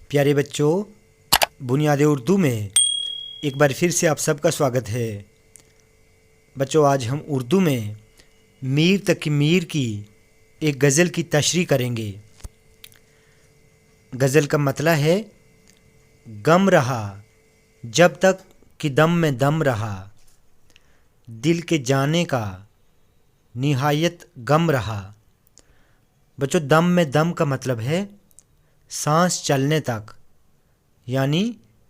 प्यारे बच्चों, बुनियाद उर्दू में एक बार फिर से आप सबका स्वागत है। बच्चों, आज हम उर्दू में मीर तकी मीर की एक गज़ल की तशरीह करेंगे। गज़ल का मतला है, गम रहा जब तक कि दम में दम रहा, दिल के जाने का निहायत गम रहा। बच्चों, दम में दम का मतलब है सांस चलने तक, यानी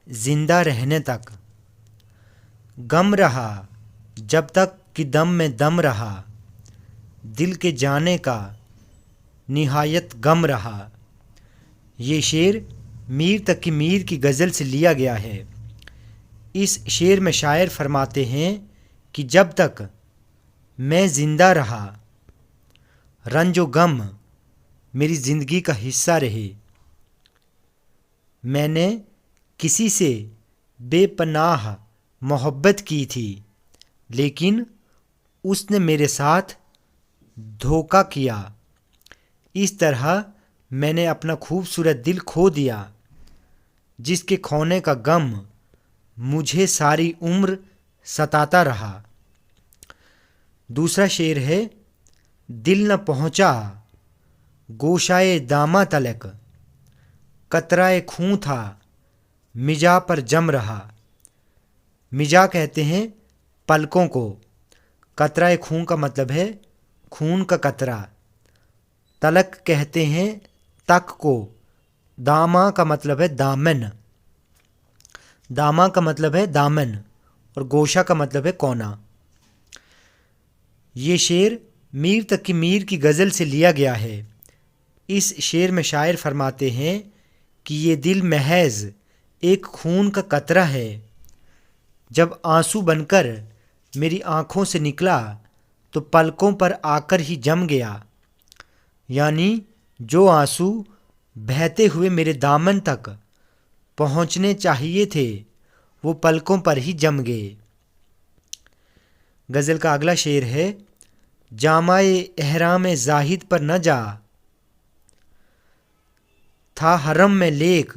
ज़िंदा रहने तक। गम रहा जब तक कि दम में दम रहा, दिल के जाने का निहायत गम रहा। ये शेर मीर तकी मीर की गज़ल से लिया गया है। इस शेर में शायर फरमाते हैं कि जब तक मैं ज़िंदा रहा, रंजो गम मेरी ज़िंदगी का हिस्सा रहे। मैंने किसी से बेपनाह मोहब्बत की थी, लेकिन उसने मेरे साथ धोखा किया। इस तरह मैंने अपना खूबसूरत दिल खो दिया, जिसके खोने का गम मुझे सारी उम्र सताता रहा। दूसरा शेर है, दिल न पहुँचा गोशाए दामा तलक, कतराए खूं था मिजा पर जम रहा। मिजा कहते हैं पलकों को, कतराए खून का मतलब है खून का कतरा, तलक कहते हैं तक को, दामा का मतलब है दामन, दामा का मतलब है दामन, और गोशा का मतलब है कोना। ये शेर मीर तकी मीर की गज़ल से लिया गया है। इस शेर में शायर फरमाते हैं कि ये दिल महज एक खून का कतरा है, जब आंसू बनकर मेरी आँखों से निकला तो पलकों पर आकर ही जम गया। यानी जो आंसू बहते हुए मेरे दामन तक पहुँचने चाहिए थे, वो पलकों पर ही जम गए। गज़ल का अगला शेर है, जामाए एहराम जाहिद पर न जा, था हरम में लेक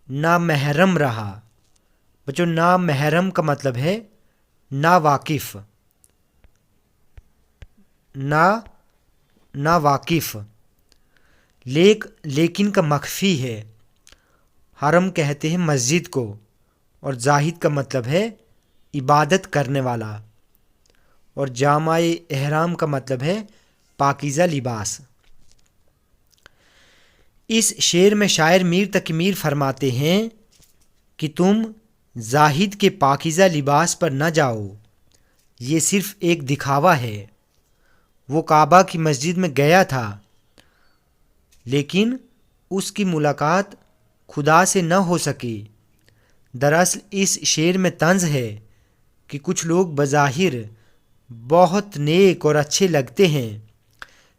ना महरम रहा। बच्चों, ना महरम का मतलब है ना वाकिफ़, ना वाकिफ़। लेकिन का मख्फी है। हरम कहते हैं मस्जिद को, और जाहिद का मतलब है इबादत करने वाला, और जामाए एहराम का मतलब है पाकीज़ा लिबास। इस शेर में शायर मीर तकी मीर फरमाते हैं कि तुम जाहिद के पाकीज़ा लिबास पर न जाओ, ये सिर्फ़ एक दिखावा है। वो काबा की मस्जिद में गया था, लेकिन उसकी मुलाकात खुदा से न हो सकी। दरअसल इस शेर में तंज़ है कि कुछ लोग बज़ाहिर बहुत नेक और अच्छे लगते हैं,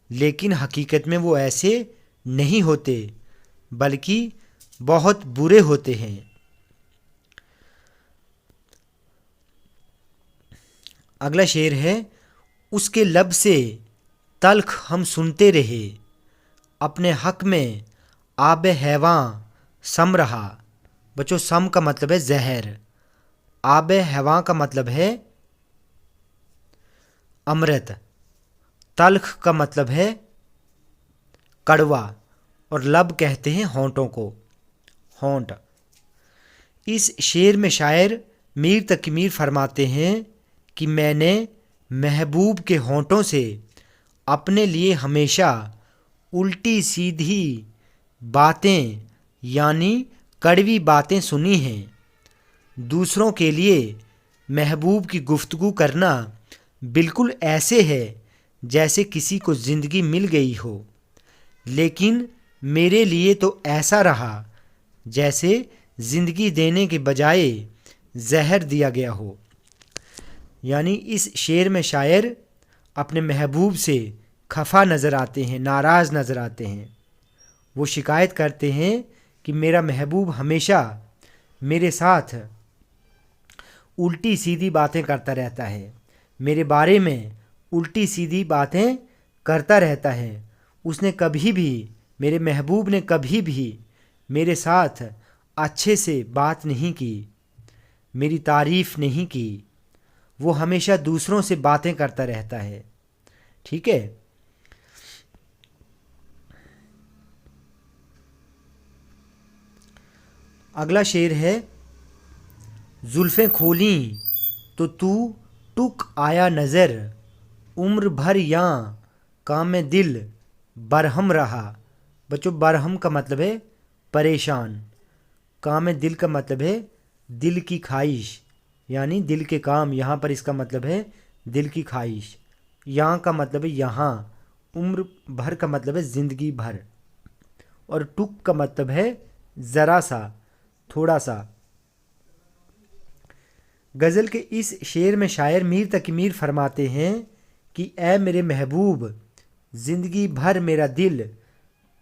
लेकिन हकीकत में वो ऐसे नहीं होते, बल्कि बहुत बुरे होते हैं। अगला शेर है, उसके लब से तल्ख हम सुनते रहे, अपने हक में आब हैवां सम रहा। बच्चों, सम का मतलब है जहर, आब हैवां का मतलब है अमृत, तल्ख का मतलब है कड़वा, और लब कहते हैं होंठों को, होंठ। इस शेर में शायर मीर तकी मीर फरमाते हैं कि मैंने महबूब के होंठों से अपने लिए हमेशा उल्टी सीधी बातें, यानी कड़वी बातें सुनी हैं। दूसरों के लिए महबूब की गुफ्तगू करना बिल्कुल ऐसे है जैसे किसी को ज़िंदगी मिल गई हो, लेकिन मेरे लिए तो ऐसा रहा जैसे ज़िंदगी देने के बजाय जहर दिया गया हो। यानी इस शेर में शायर अपने महबूब से खफा नज़र आते हैं, नाराज़ नज़र आते हैं। वो शिकायत करते हैं कि मेरा महबूब हमेशा मेरे साथ उल्टी सीधी बातें करता रहता है, मेरे बारे में उल्टी सीधी बातें करता रहता है। उसने कभी भी, मेरे महबूब ने कभी भी میرے ساتھ اچھے سے بات نہیں کی، میری تعریف نہیں کی، وہ ہمیشہ دوسروں سے باتیں کرتا رہتا ہے۔ ٹھیک ہے، اگلا شعر ہے، زلفیں کھولیں تو ٹک آیا نظر، عمر بھر یاں کام دل برہم رہا۔ بچوں برہم کا مطلب ہے پریشان، کام دل کا مطلب ہے دل کی خواہش، یعنی دل کے کام، یہاں پر اس کا مطلب ہے دل کی خواہش۔ یہاں کا مطلب ہے یہاں، عمر بھر کا مطلب ہے زندگی بھر، اور ٹک کا مطلب ہے ذرا سا، تھوڑا سا۔ غزل کے اس شعر میں شاعر میر تقی میر فرماتے ہیں کہ اے میرے محبوب، زندگی بھر میرا دل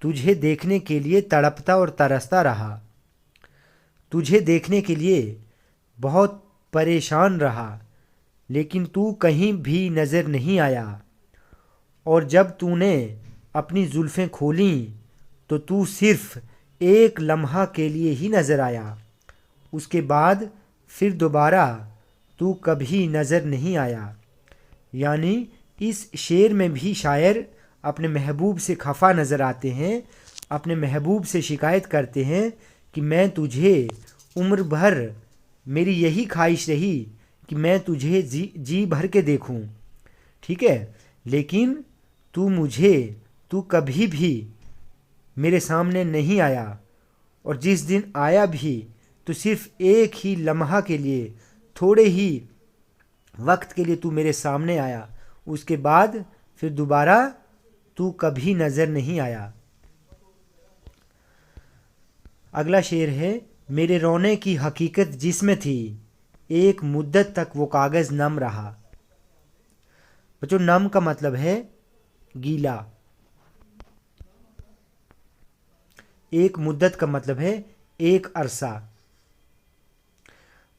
تجھے دیکھنے کے لیے تڑپتا اور ترستا رہا، تجھے دیکھنے کے لیے بہت پریشان رہا، لیکن تو کہیں بھی نظر نہیں آیا، اور جب تو نے اپنی زلفیں کھولیں تو صرف ایک لمحہ کے لیے ہی نظر آیا، اس کے بعد پھر دوبارہ تو کبھی نظر نہیں آیا۔ یعنی اس شعر میں بھی شاعر اپنے محبوب سے خفا نظر آتے ہیں، اپنے محبوب سے شکایت کرتے ہیں کہ میں تجھے عمر بھر، میری یہی خواہش رہی کہ میں تجھے جی بھر کے دیکھوں، ٹھیک ہے، لیکن تو کبھی بھی میرے سامنے نہیں آیا، اور جس دن آیا بھی تو صرف ایک ہی لمحہ کے لیے، تھوڑے ہی وقت کے لیے تو میرے سامنے آیا، اس کے بعد پھر دوبارہ تو کبھی نظر نہیں آیا۔ اگلا شعر ہے، میرے رونے کی حقیقت جس میں تھی، ایک مدت تک وہ کاغذ نم رہا۔ بچوں نم کا مطلب ہے گیلا، ایک مدت کا مطلب ہے ایک عرصہ۔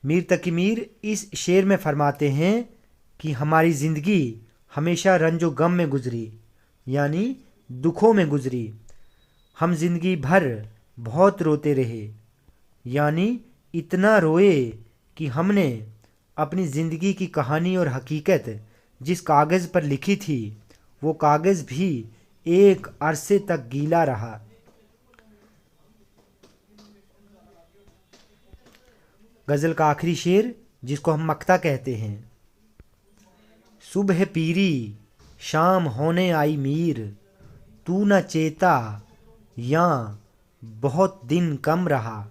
میر تقی میر اس شعر میں فرماتے ہیں کہ ہماری زندگی ہمیشہ رنج و غم میں گزری، یعنی دکھوں میں گزری، ہم زندگی بھر بہت روتے رہے، یعنی اتنا روئے کہ ہم نے اپنی زندگی کی کہانی اور حقیقت جس کاغذ پر لکھی تھی، وہ کاغذ بھی ایک عرصے تک گیلا رہا۔ غزل کا آخری شعر جس کو ہم مقطع کہتے ہیں، صبح پیری شام ہونے آئی میر، تو نہ چیتا یاں بہت دن کم رہا۔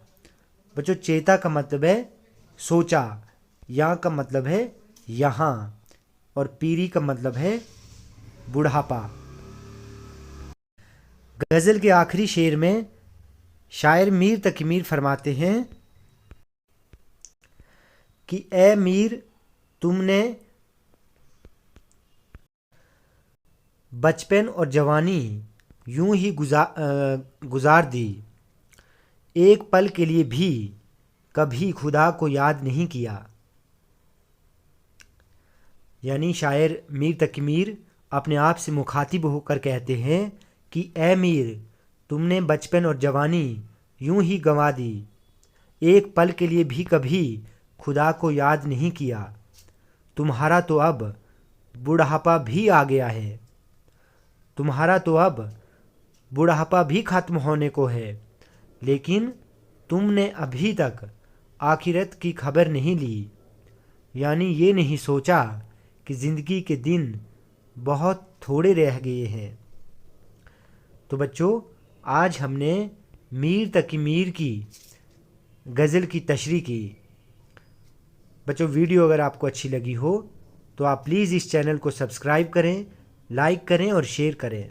بچوں چیتا کا مطلب ہے سوچا، یاں کا مطلب ہے یہاں، اور پیری کا مطلب ہے بڑھاپا۔ غزل کے آخری شعر میں شاعر میر تقی میر فرماتے ہیں کہ اے میر، تم نے بچپن اور جوانی یوں ہی گزار دی، ایک پل کے لیے بھی کبھی خدا کو یاد نہیں کیا۔ یعنی شاعر میر تقی میر اپنے آپ سے مخاطب ہو کر کہتے ہیں کہ اے میر، تم نے بچپن اور جوانی یوں ہی گنوا دی، ایک پل کے لیے بھی کبھی خدا کو یاد نہیں کیا، تمہارا تو اب بڑھاپا بھی آ گیا ہے، تمہارا تو اب بڑھاپا بھی ختم ہونے کو ہے، لیکن تم نے ابھی تک آخرت کی خبر نہیں لی، یعنی یہ نہیں سوچا کہ زندگی کے دن بہت تھوڑے رہ گئے ہیں۔ تو بچوں آج ہم نے میر تقی میر کی غزل کی تشریح کی۔ بچوں ویڈیو اگر آپ کو اچھی لگی ہو تو آپ پلیز اس چینل کو سبسکرائب کریں، لائک کریں اور شیئر کریں۔